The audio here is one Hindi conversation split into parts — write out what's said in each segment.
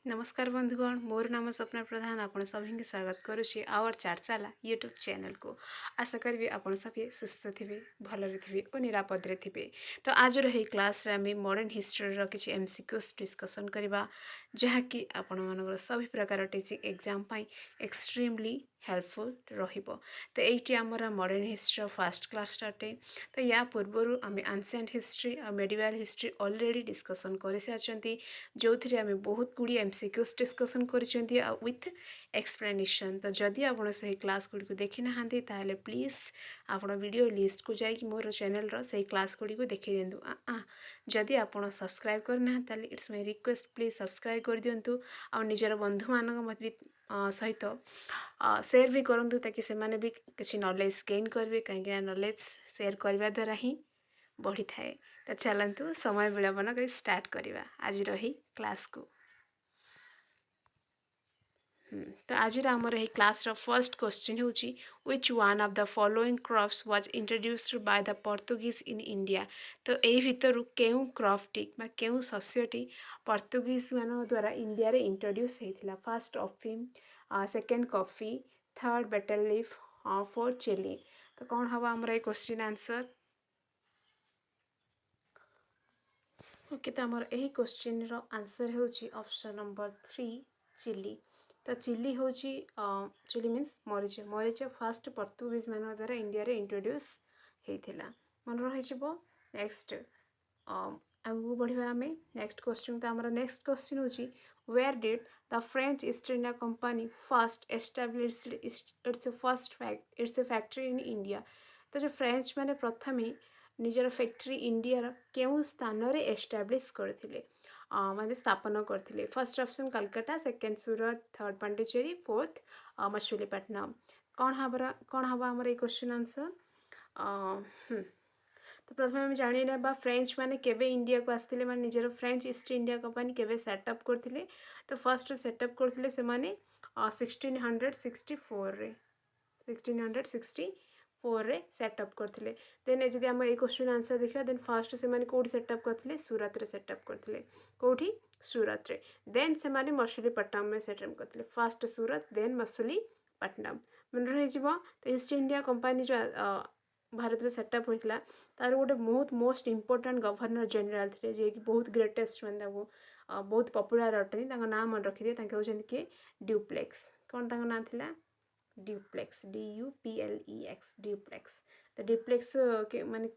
नमस्कार बंधुगण, मोर नाम स्वप्ना प्रधान। आपण सभी स्वागत करुच्ची आवर चारसाला यूट्यूब चैनल को। आशा करी आपण सभी सुस्थ थे, भलरे थे और निरापद थे। तो आज रही क्लास रे आम मॉडर्न हिस्ट्री किसी एमसीक्यूज डिस्कसन करवा, जहाँकि आपण मान सभी प्रकार टीचिंग एग्जाम एक्सट्रीमली हेल्पफुल रहिबो। तो ये आमर modern history first class start है। तो या पूर्वर आम एंशिएंट हिस्ट्री और मेडिवल हिस्ट्री ऑलरेडी डिस्कसन कर सारी, जो थी आम बहुत गुड़ी एमसीक्यूज डिस्कसन करछंती विथ एक्सप्लेनेशन। तो जदि आप से क्लास गुड़ी को देखी ना ताले प्लीज आप वीडियो लिस्ट को जाकि मोर चैनल से क्लास गुड़ी को देखी दिंतु। जदि आप सब्सक्राइब करना ताले it's my request, please subscribe कर दिंतु। आ निजर बंधु मान सहित सेयर भी करूँ ताकि से माने भी किसी नॉलेज गेन करेंगे, कहीं नॉलेज शेयर करने द्वारा ही बढ़ी थाए। तो चलतु समय विलंबन कर स्टार्ट करवा आज रही क्लास को। तो आज आमर यही क्लास फर्स्ट क्वेश्चन होची, which one of the following crops was introduced by the Portuguese in India. तो यही भितर केउ क्रॉपटी केउ शस्यटी पोर्तुगीज मान द्वारा इंडिया रे इंट्रोड्यूस होता। फर्स्ट अफिम, second coffee, third betel leaf, fourth chilli. तो कौन हम आमर ये क्वेश्चन आंसर? ओके, तो आमर यही क्वेश्चन रो आंसर होची ऑप्शन नंबर 3 चिली। तो चिली हूँ चिली मीन्स मरीच। मरीच फास्ट पोर्तुगीज मान द्वारा इंडिया रे इंट्रोड्यूस होता। मन रही। नेक्स्ट आगू बढ़िया आम नेक्स्ट क्वेश्चन। तो आमर नेक्स्ट क्वेश्चन होची, where did the French East India Company first established its factory in India. तो जो फ्रेंच मैंने प्रथम निजर फैक्ट्री इंडिया केउ स्थान रे एस्टाब्लिश करथिले, माने स्थापन करथिले। फर्स्ट ऑप्शन कलकत्ता, सेकेंड सूरत, थर्ड पांडिचेरी, फोर्थ मछलीपट्टनम। कौन हवा आमर ये क्वेश्चन आंसर? तो प्रथम आम जाना फ्रेंच मैंने केवे इंडिया को आसते माने निजर फ्रेंच ईस्ट इंडिया कंपनी केवे सेटअप करथिले। तो फर्स्ट सेटअप करथिले से माने 1664 रे 1664 रे सेटअप करथिले। देन जदि आम ये क्वेश्चन आंसर देखा, देन फर्स्ट से माने कोठी सेटअप करथिले? सूरत रे सेटअप करथिले। कोठी? सूरत रे। देन से माने मछलीपट्टनम में सेटअप करथिले। फर्स्ट सूरत, देन मछलीपट्टनम। मन रही। तो ईस्ट इंडिया कंपनी जो भारत में सेटअप होता तार गोटे बहुत मोस्ट इम्पोर्टाट गवर्नर जनरल थे, जे कि बहुत ग्रेटेस्ट मैंने बहुत पपुलार अटनी। ना मन रखिए हूँ किए ड्यूप्लेक्स। कौन ना था? Dupleix, DUPLEX Dupleix. तो ड्यूप्लेक्स माने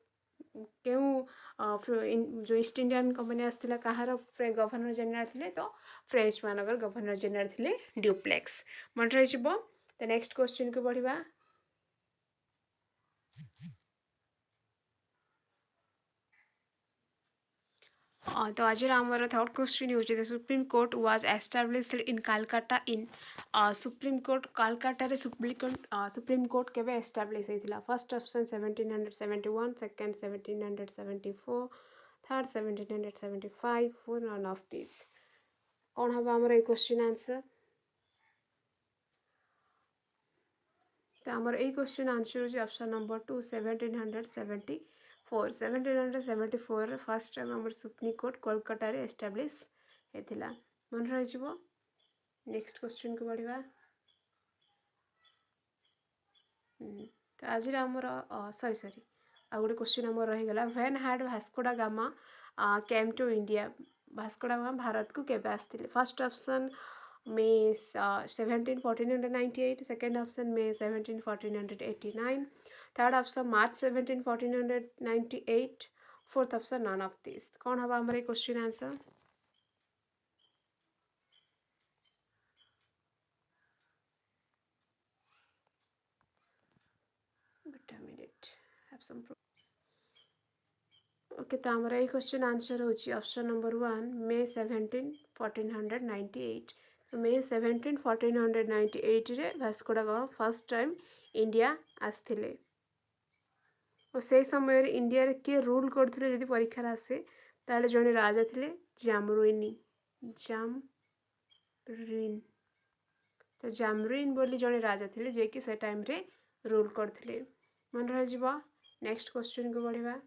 जो ईस्ट इंडियन कंपनी आसला कहार गवर्नर जनरल थे? तो फ्रेंच मानकर गवर्नर जनरल थे ड्यूप्लेक्स। मन रही। तो नेक्स्ट क्वेश्चन को बढ़िया। तो आज आमर थर्ड क्वेश्चन हो, supreme court was established in Calcutta in. Supreme court Calcutta रे सुप्रीम कोर्ट केवे एस्टाब्लिश होता? First option 1771, second 1774, third 1775, four none of this. कौन हम आमर ये क्वेश्चन आंसर? तो आमर ये क्वेश्चन आंसर हो ऑप्शन नंबर 2 1774। 1774 फर्स्ट टाइम आम सुप्रीम कोर्ट कोलकाता रे एस्टाब्लिश होता। मन रही। नेक्स्ट क्वेश्चन को बढ़िया। तो आज आमर सॉरी आ गोटे क्वेश्चन आम रहीगला, when had Vasco da Gama came to India. Vasco da Gama Bharat को केबे आसथिले? First option May 17 1498, second option May 17 1489, third option March 17 1498, fourth option none of this. कौन हम आमर क्वेश्चन आंसर? ओके, तो आमर ये क्वेश्चन आंसर हो ऑप्शन नंबर 1 मे 17 1498। तो मे 17 1498 रे Vasco da Gama first time India आसथिले। और से समय इंडिया रे किए रूल करथिले जदि परीक्षा आसे ताले जने राजा थिले जामरुइनी। जामरिन। तो जामरिन बोली जने राजा थिले जे कि से टाइम रे रूल करथिले। मन रही। नेक्स्ट क्वेश्चन को बढ़िया।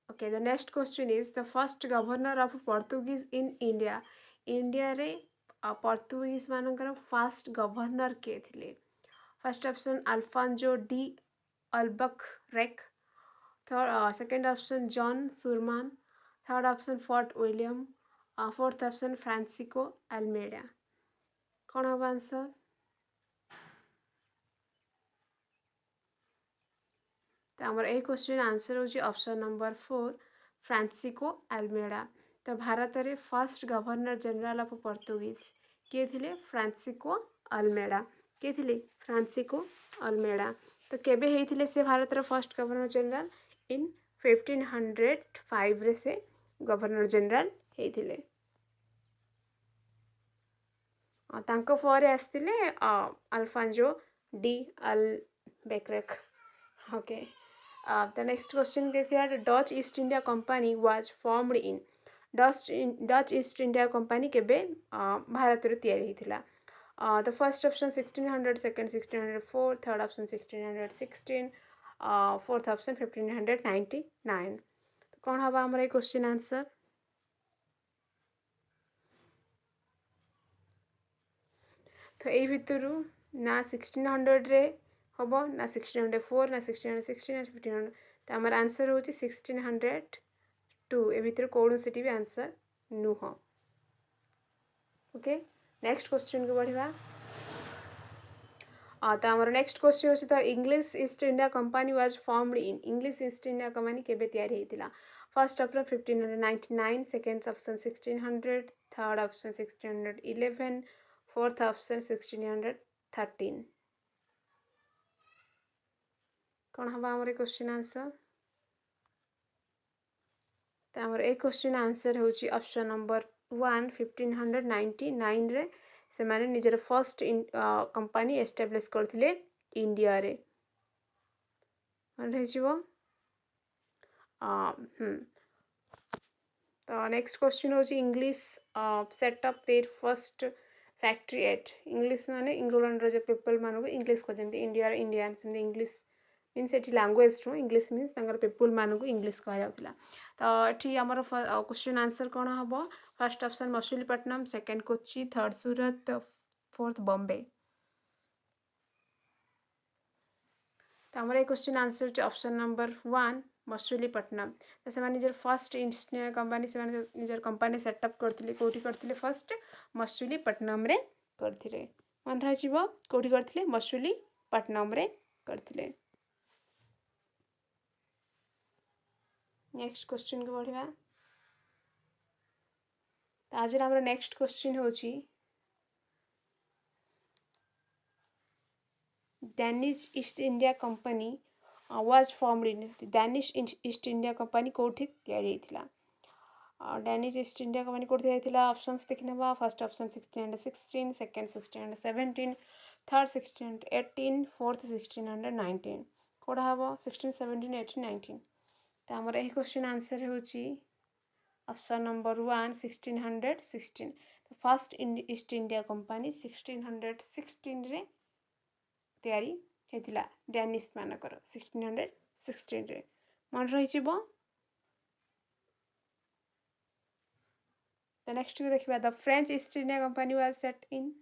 Okay the next question is the first governor of Portuguese in India India रे पोर्तुगीज मानकर फर्स्ट गवर्नर किए थे first option Alfonso de Albuquerque third second option John सुरमान third option Fort William fourth option Francisco Almeida कौन हम आंसर तो आमर ए क्वेश्चन आंसर होची ऑप्शन नंबर 4 फ्रांसिको अल्मेडा तो भारत रे first governor general of Portuguese किए थे फ्रांसिको अल्मेडा किए थे फ्रांसिको अल्मेडा तो केबे हेइथिले से भारत रे फर्स्ट गवर्नर जनरल इन 1505 रे से गवर्नर जनरल हेइथिले तांको फॉरे आस्तिले Alfonso de Albuquerque okay the next question is here Dutch East India Company was formed in Dutch East India Company केबे भारत रे तैयारी हिथिला the first option 1600 second 1604 third option 1616 fourth option 1599 कौन हवा हमर ए क्वेश्चन आंसर तो यही भितर ना 1600 रे हम ना 1604 ना 1616 ना 1500 तो आमर आंसर हो 1602 ए भितर कौन सी भी आंसर नुह ओके नेक्स्ट क्वेश्चन को बढ़िया तो आमर नेक्स्ट क्वेश्चन अच्छे तो English east India company was formed in English east India company केबे तैयारी होता first option 1599 second option 1600 third option 1611 fourth option 1613 कौन हम आमर क्वेश्चन आंसर तो आमर ए क्वेश्चन आंसर होची ऑप्शन नंबर 1 1599 रे से माने निजर फर्स्ट कंपनी एस्टाब्लिश करथिले इंडिया रे मन रहिजिवो तो नेक्स्ट क्वेश्चन होची English setup there first factory at English माने इंग्लैंड रो जो पीपल मानको इंग्लिश को जेमती इंडिया रे इंडियन सेमती इंग्लिश मीन्स एटी लैंग्वेज रो इंग्लिश मीन्स तांगर पीपल मानको इंग्लिश कहा जाउतला तो एटी हमर क्वेश्चन आंसर कोन हबो first option Machilipatnam second Kochi third Surat fourth Bombay तो हमर ए क्वेश्चन आंसर होची ऑप्शन नंबर 1 मछलीपट्टनम तो से निजर फर्स्ट ईस्ट इंडिया कंपनी से निजर कंपनी सेटअप करथिले कोठी करथिले फर्स्ट मछलीपट्टनम रे करथिले मन रहिजिवो कोठी करथिले मछलीपट्टनम रे करथिले नेक्स्ट क्वेश्चन को बढ़िया तो आज हमारा नेक्स्ट क्वेश्चन होची Danish East India company was formed in Danish East India Company कोठी तैयारी हिथिला डैनिश ईस्ट इंडिया कंपनी कोठी तैयारी हिथिला ऑप्शंस देखिनबा first option 1616 second 1617 third 1618 fourth 1619 कोडा हबो 1617 18 19 तो आमर यही क्वेश्चन आंसर होची ऑप्शन नंबर 1 1616 तो फर्स्ट ईस्ट इंडिया कंपनी 1616 रे तैयारी हेतिला डैनिश मानकर 1616 रे मन रही जिवो द नेक्स्ट को देखिबा the French East India company was set in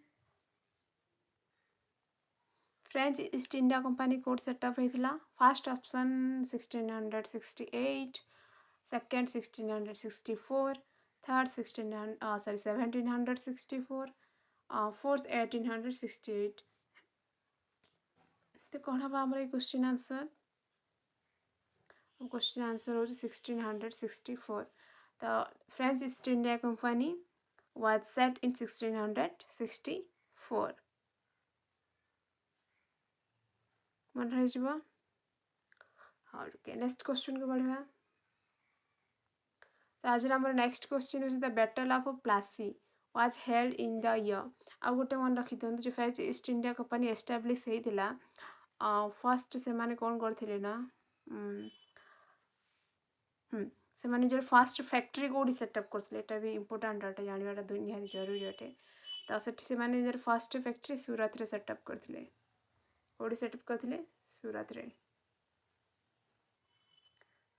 French East India Company कोड सेटअप होता first option 1668 second 1664 third 1764 fourth 1868 तो कौन हम आमर क्वेश्चन आंसर क्वेश्चन आंसर हो 1664 तो French East India company was set in 1664 मन रही हाँ ओके नेक्स्ट क्वेश्चन को बढ़िया तो आज हमारे नेक्स्ट क्वेश्चन होची the battle of Plassey was held in the year आ गोटे मन रखी दियंतु जो French East India Company establish होइतिला फर्स्ट से माने कोन करथिले ना से माने जो फर्स्ट फैक्ट्री कोडी सेटअप करथिले एटा भी इंपोर्टेंट डाटा जानिबाटा दुनिया जरूरी अटे तो सेठी से माने जो फर्स्ट फैक्ट्री सूरत रे सेटअप करथिले कोडी सेटअप करथिले सूरत रे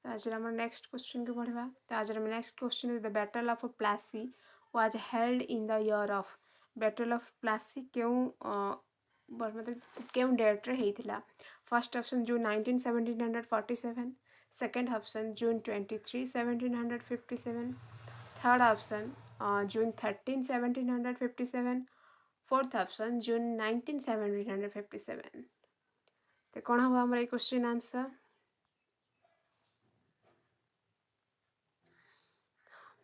तो आज आम नेक्स्ट क्वेश्चन को पढ़ा। तो आज next question the battle of Plassey was held in the year of. Battle of Plassey मतलब क्यों डेट रे होता। फर्स्ट ऑप्शन जून 19 1747, सेकेंड ऑप्शन जून 23 1757, थर्ड ऑप्शन जून 13 1757, फोर्थ ऑप्शन जून 19 1757। तो कौन हम हमारा ये क्वेश्चन आंसर।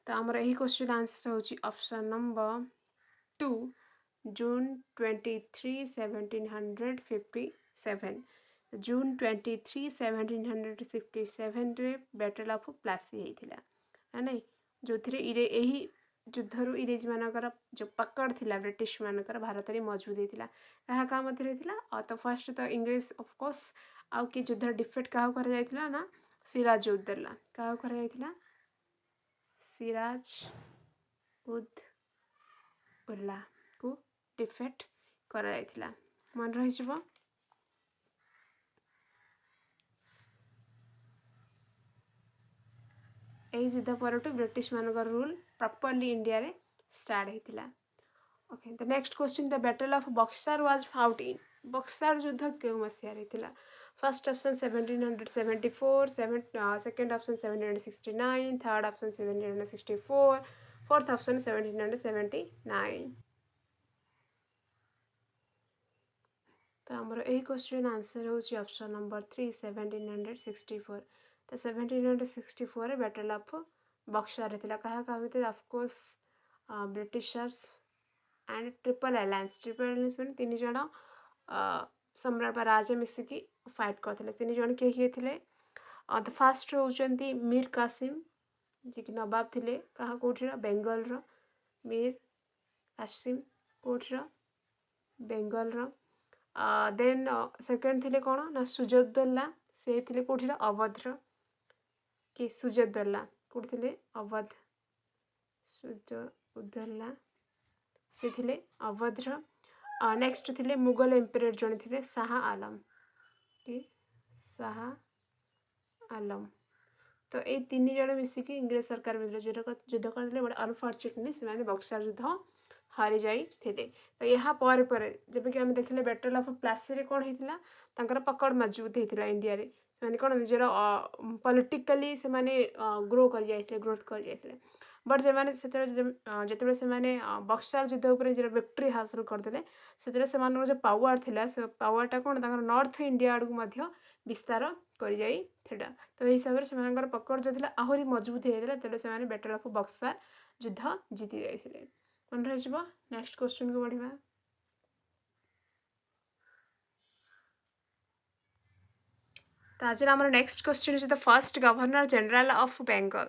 तो आमर यही क्वेश्चन आंसर होची ऑप्शन नंबर 2 जून 23 1757। जून 23 1757 रे बैटल ऑफ प्लासी होता है नहीं, जो यही युद्धर इंग्रेज मानकर जो पकड़ थिला ब्रिटिश मानकर भारत में मजबूत होता क्या क्या मध्य होता। तो फर्स्ट तो इंग्रेज ऑफकोर्स आउ कि युद्धर डिफेट क्या कर ना सिराज उद्दौला क्या कर सिराज उद उल्ला को डिफेट करा मन रही। यही युद्ध पर ब्रिटिश मान रूल प्रॉपर्ली इंडिया रे स्टार्ट होता। Okay the next question the battle of Buxar was fought in. Buxar युद्ध क्यों मसीह होता। First option 1774, second option 1769, third option 1764, fourth option 1779। तो आमर यही क्वेश्चन आंसर होची ऑप्शन नंबर 3 1764। तो 1764 बैटल ऑफ बक्सर होता क्या क्या of course Britishers and triple alliance. Triple alliance मैंने तीन जन सम्राट बा राजा मिसिकी फाइट करते। तीन जन किए थे। द फास्ट होती मीर कासिम जी कि नवाब थे क्या कौटर बेंगल मीर कासिम कौटर बेंगल देन सेकेंड थे कौन ना सुजउद्दौला से थे कौटर अवध्र कि सुजउद्दौला कौट थे अवध सुजउद्दौला से थे अवध्र। नेक्स्ट थे मुगल एम्परर जड़े थे शाह आलम कि शाह आलम। तो ये तीन जन मिसिकी इंग्रेज सरकार विरुद्ध युद्ध करते बट अनफर्चुनेटली से बक्सर युद्ध हारी जाते। तो यहाँ जब कि आम देखले बैटल ऑफ प्लासी कौन होता पकड़ मजबूत होता इंडिया रे से कौन निजर पॉलिटिकली से ग्रो कर जाते ग्रोथ कर जाते। बट जो से बक्सर युद्ध उपर विक्ट्री हासिल करते से जो पावर थिला से पावरटा कौन नॉर्थ इंडिया आड़क विस्तार कर जाइथिला। तो यही हिसाब से पकड़ जो था आहरी मजबूत होता तेरे से बैटल ऑफ बक्सर युद्ध जीति जाते। मन रही। नेक्स्ट क्वेश्चन को बढ़िया। तो आज आम next question is the first governor general of Bengal.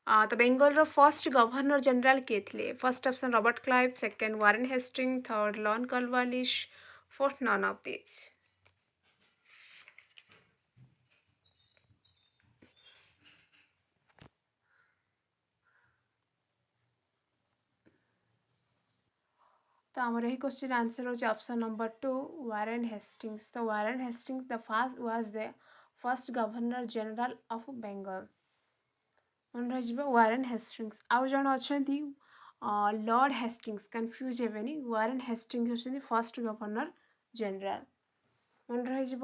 तो बेंगल फर्स्ट गवर्नर जनरल किए थे। First option Robert Clive, second Warren Hasting, third Lord Cornwallis, fourth none of this. तो आमर यही क्वेश्चन आंसर हो ऑप्शन नंबर 2 वारेन हेस्टिंग्स। तो Warren Hastings the fast was the first governor general of Bengal. मन रही। वारेन हेस्टिंग्स आउ जन अच्छा लॉर्ड हेस्टिंग्स कन्फ्यूज हेनी। वारेन हेस्टिंग्स होती फर्स्ट गवर्नर जनरल। मन रही।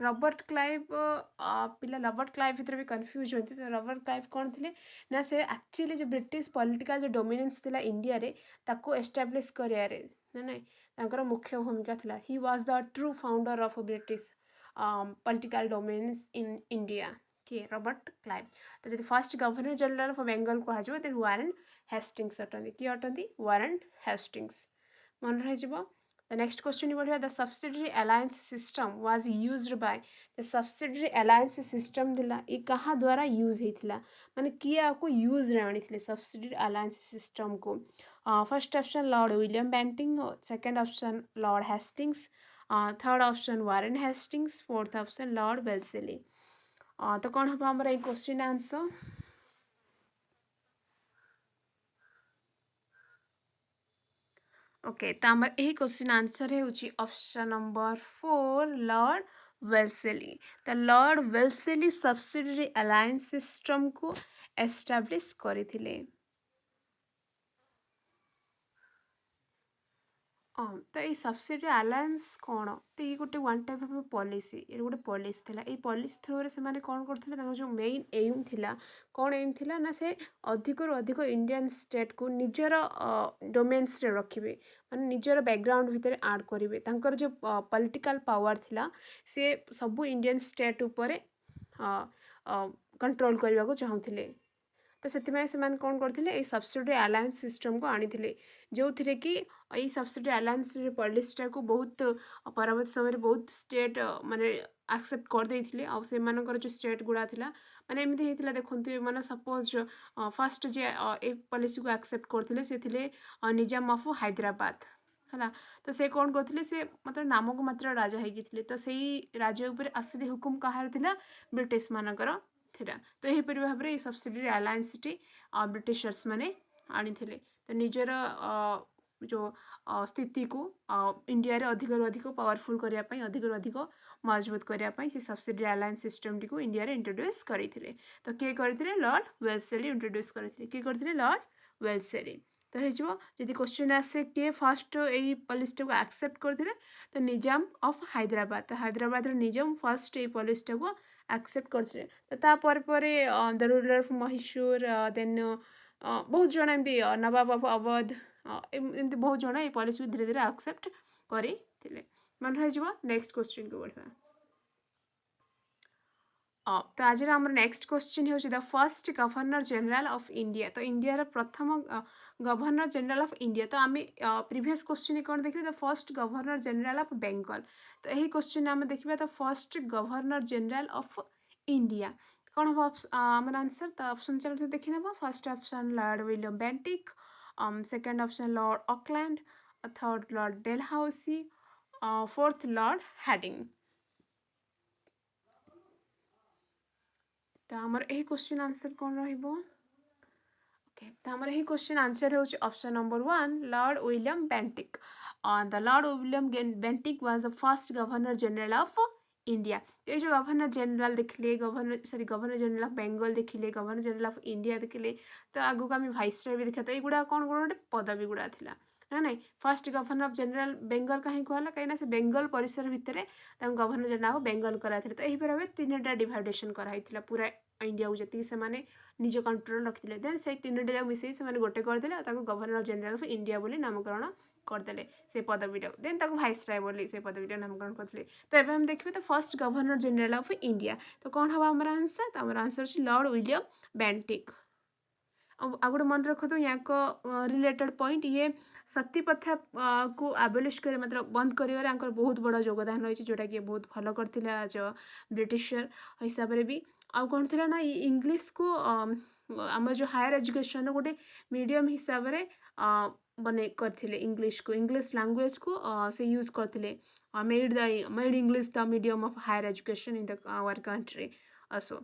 रॉबर्ट क्लाइव पिला रॉबर्ट क्लाइव भर भी कन्फ्यूज होती। तो रॉबर्ट क्लाइव कौन थे ना से एक्चुअली जो ब्रिटिश पॉलिटिकल जो डोमिनेंस थिला इंडिया रे ताको एस्टाब्लिश करियारे ना मुख्य भूमिका थिला। He was the true founder of British political dominance in India किए रॉबर्ट क्लाइव। तो जब first governor general of Bengal कहुए तो वारेन हेस्टिंग्स अटंती किए अटंती वारेन हेस्टिंग्स। मन रही। The next question you will the subsidiary alliance system was used by the subsidiary alliance system दिला ये कहाँ द्वारा यूज होता माने किए आपको यूज रहनी थी subsidiary alliance system को। First option Lord William Bentinck, second option Lord Hastings, third option Warren Hastings, fourth option Lord Wellesley. तो कौन हम हमारा ये क्वेश्चन आंसर। ओके तो आमर यही क्वेश्चन आंसर है ऑप्शन नंबर 4 लॉर्ड वेल्सेली। तो लॉर्ड वेल्सेली सब्सिडियरी अलायंस सिस्टम को एस्टाब्लिश करथिले। तो ये सब्सिडी अलायंस कौन, तो ये गोटे वन टाइप ऑफ पॉलिसी, ये गोटे पॉलिसी थिला। ये पॉलिसी थ्रू से माने कौन करथिले, जो मेन एम थिला, कौन एम थिला ना, से अधिक रु अधिक इंडियन स्टेट को निजर डोमेन्स रे रखिबे, माने निजर बैकग्राउंड भितर ऐड करिवे। तांकर जो पॉलिटिकल पावर थिला से सब इंडियन स्टेट उपरे कंट्रोल करने को चाहूथिले। तो से कौन करते सब्सिडी अलायंस सिस्टम को आनी, जो थी कि यही सब्सिडी अलायंस पॉलिसीटा को बहुत परवर्त समय बहुत स्टेट माने एक्सेप्ट करदे आर जो स्टेट गुड़ा थिला माने एमती होता देखते मैंने सपोज फर्स्ट जे ए पॉलिसी को एक्सेप्ट करते से थिले निजाम ऑफ हैदराबाद है। तो से कौन करते से मतलब नामक मात्र राजा होते, तो सही राजा उपर असली हुकुम कहार थिला, ब्रिटिश मानकर थिला। तो यहीपरि भाव में सब्सिडी अलायंसटी ब्रिटिशर्स माने आनी थे। तो निजर जो स्थिति को इंडिया रे अधिक अधिक पावरफुल करने, अधिक अधिक मजबूत करने से सब्सिडी अलायंस सिस्टम टी को इंडिया रे इंट्रोड्यूस करते। तो किए करते लॉर्ड वेल्सेली इंट्रोड्यूस करते, किए करते लॉर्ड वेल्सेली। तो हो जदि क्वेश्चन आसे किए फर्स्ट यही पॉलिसी को एक्सेप्ट करते, तो निजाम ऑफ हैदराबाद, तो हैदराबाद निजाम फर्स्ट ये पॉलिसी को एक्सेप्ट करते। तो तापर the ruler of Mysore, then बहुत जन एमती नवाब ऑफ अवध, एमती बहुत जन ये पॉलिसी धीरे धीरे एक्सेप्ट करते। मन रही। नेक्स्ट क्वेश्चन को बढ़ा। तो आज आम नेक्स्ट क्वेश्चन हूँ the first governor general of India. तो इंडिया प्रथम गवर्नर जनरल ऑफ इंडिया। तो आम प्रीवियस क्वेश्चन कौन देखिए the first governor general of Bengal. तो यही क्वेश्चन आम देखा the first governor general of India कौन हम आम आंसर। तो ऑप्शन चलो देखी ना। First option Lord William Bentinck, second option Lord Auckland, third Lord Dalhousie, fourth Lord heading. तो आमर यही क्वेश्चन आंसर कौन रहिबो। ओके, तो आमर यही क्वेश्चन आंसर हो option number 1 Lord William Bentinck. The Lord William Bentinck was the first governor general of India. तो ये जो गवर्नर जनरल देखिले, गवर्नर जनरल ऑफ बेंगल देखिले, गवर्नर जनरल ऑफ इंडिया देखिले, तो आगु आम भाइसरय भी देखा। तो युवा कौन गोटे पदवी गुड़ा थिला ना नहीं। First governor of general Bengal कहीं कहला, कहीं से बेंगल परिसर भितर गवर्नर जनरल ऑफ बेंगल कराइले। तो यही भाव तीनटा डिवाइडेसन कराई पूरा इंडिया को जी से निज कंट्रोल रखिले। देन से तीनोटा जाक मिसई से गोटे करदे, गवर्नर जनरल ऑफ इंडिया बोली नामकरण करदे से पदवीटा। देन भाइसराय बोली से पदवीटा नामकरण करते। तो ये हम देखिए तो first governor general of India. तो कौन हम आम आंसर। तो आम आंसर अच्छे लॉर्ड विलियम बेंटिक। आ गए मन रखो तो यहाँ को रिलेटेड पॉइंट, ये सती प्रथा को एबोलिश कर मतलब बंद कर बहुत बड़ा योगदान रही, जोटा कि बहुत भल करते एज ब्रिटिशर हिसाब से भी। आउ कौन थी ना इंग्लीश को आम जो हायर एजुकेशन गोटे मीडियम हिसाब से बने करथिले, इंग्लिश लैंग्वेज को से यूज करथिले, made English the medium of higher education in the our country असो।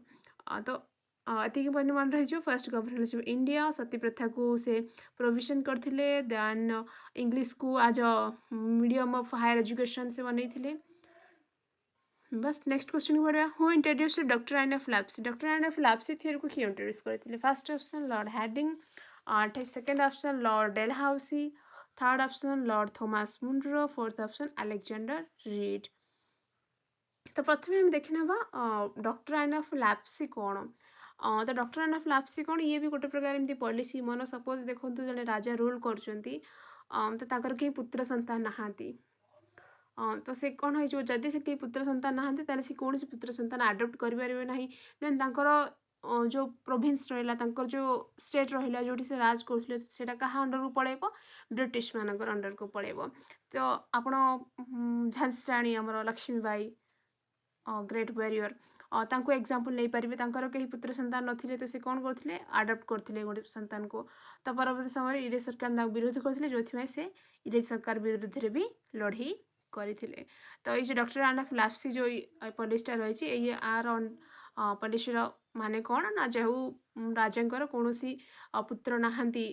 तो एति मन रही। फर्स्ट गवर्नर ऑफ इंडिया सती प्रथा को से प्रोविजन करथिले, देन इंग्लिश को as a medium of higher education से बनई। बस नेक्स्ट क्वेश्चन को बढ़िया। Who introduce doctrine of lapse. Doctrine of lapse theory को किए इंट्रोड्यूस करते। First option lord Hastings, second option lord Dalhousie, third option Lord Thomas Munro, fourth option Alexander Reid. तो प्रथम हम देखना डॉक्ट्राइन ऑफ लैप्सी कौन। तो डॉक्ट्राइन ऑफ लैप्सी कौन, ये भी गोटे प्रकार एमती पॉलिसी मन सपोज देखो जड़े राजा रूल करचंती, तो ताकर कहीं पुत्र संतान नहांती। तो से कौन हो जदि से कई पुत्र संतान नहांती ताले से कौन से पुत्र संतान अडॉप्ट करें ना। देन तांकर जो प्रोविंस रहा, जो स्टेट रहा जो से राज करते क्या अंडर को पड़ेब, ब्रिटिश मानकर अंडर को पड़ेब। तो आपण झांसी राणी आमर लक्ष्मीबाई ग्रेट बैरियर तांको एग्जांपल नहीं पारे, तांकर कहीं पुत्र संतान नथिले, तो से कौन करथिले अडॉप्ट करथिले गोटे संतान को। तो परवर्ती समय इंग्रेज सरकार विरोध करथिले, जो से इंग्रेज सरकार विरुद्ध रे भी लड़ाई करथिले। तो ये डॉक्ट्राइन ऑफ लैप्सी जो पॉलिसीटा रही, ये आर पॉलिसीर माने कौन ना, जो राजा कौन पुत्र नहांती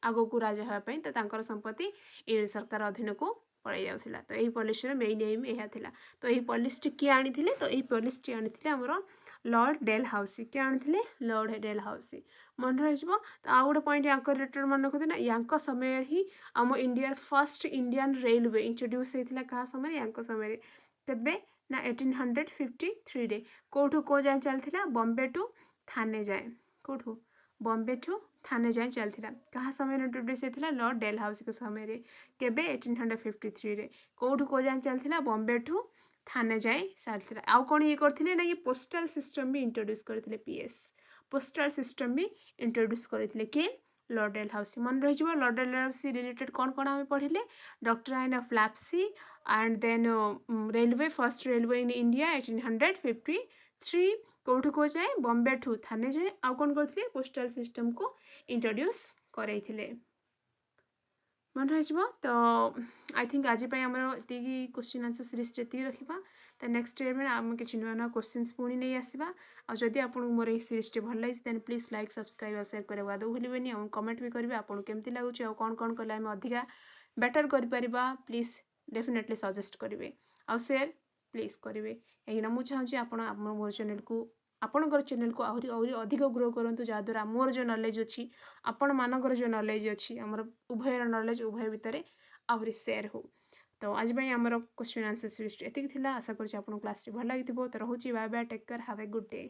आग को राजा हाँपाई, तो संपत्ति इंग्रेज सरकार अधीन को पड़े जाऊला। तो यही पॉलिसीर मेन एम यह था। तो यही पॉलिसी किए आनी तो यही पॉलिसी आनी आमर लॉर्ड डेलहाउसी। किए आनी लॉर्ड डेलहाउसी मन रही। तो आउ गोटे पॉइंट या रिलेटेड मन रखते ना या समय ही आम India first Indian railway introduce होता क्या समय या समय के ना 1853 रे कौटू कौ जाए चलता बॉम्बे टू थाने जाए कौटू बॉम्बे टू थाने जाए चलता क्या समय इंट्रोड्यूस होता लॉर्ड डेलहाउसी समय केबे 1853 रे कौटू कौ जाए चलता बॉम्बे टू थाने जाए चलता। आउ कौन ये करते ना ये पोस्टल सिस्टम भी इंट्रोड्यूस करते पीएस पोस्टल सिस्टम भी इंट्रोड्यूस करते किए लॉर्ड डेलहाउसी मन रही। लॉर्ड डेलहाउसी रिलेटेड कौन कौन आम पढ़ले doctrine of lapse and then railway first railway in India 1853 कौटू को जाए बॉम्बे ठू थाने जाए आउ कौन करते पोस्टल सिस्टम को इंट्रोड्यूस करते मन रही। तो आई थिंक आज आम ये क्वेश्चन आंसर सीरीज जी रखा। तो नेक्स्ट डे में आम किसी नुआ नुआ क्वेश्चन पुणी नहीं आसवा। आदि आपको मोर ये सीरीज भल लगी देन प्लीज लाइक सब्सक्राइब और शेयर करवा आदौ भूलें और कमेंट भी करेंगे आपको केमती लगुच और कौन कौन कले आम अधिका बेटर कर प्लीज डेफिनेटली सजेस्ट करेंगे आउ शेयर प्लीज करेंगे कहीं मुझे चाहूँगी आप मोर चैनल को आपणकर चैनल को आहरी आहरी अधिक ग्रो करूँ जहाँद्वारा मोर जो नॉलेज अच्छी आपण मानकर जो नॉलेज अच्छी आमर उभयर नॉलेज उभय भितर आहरी शेयर हो। तो आज आमर क्वेश्चन आंसर सीरीज एतिक थिला आशा करूँ आपको क्लास भल लगी तो रोचे bye bye take care have a good day.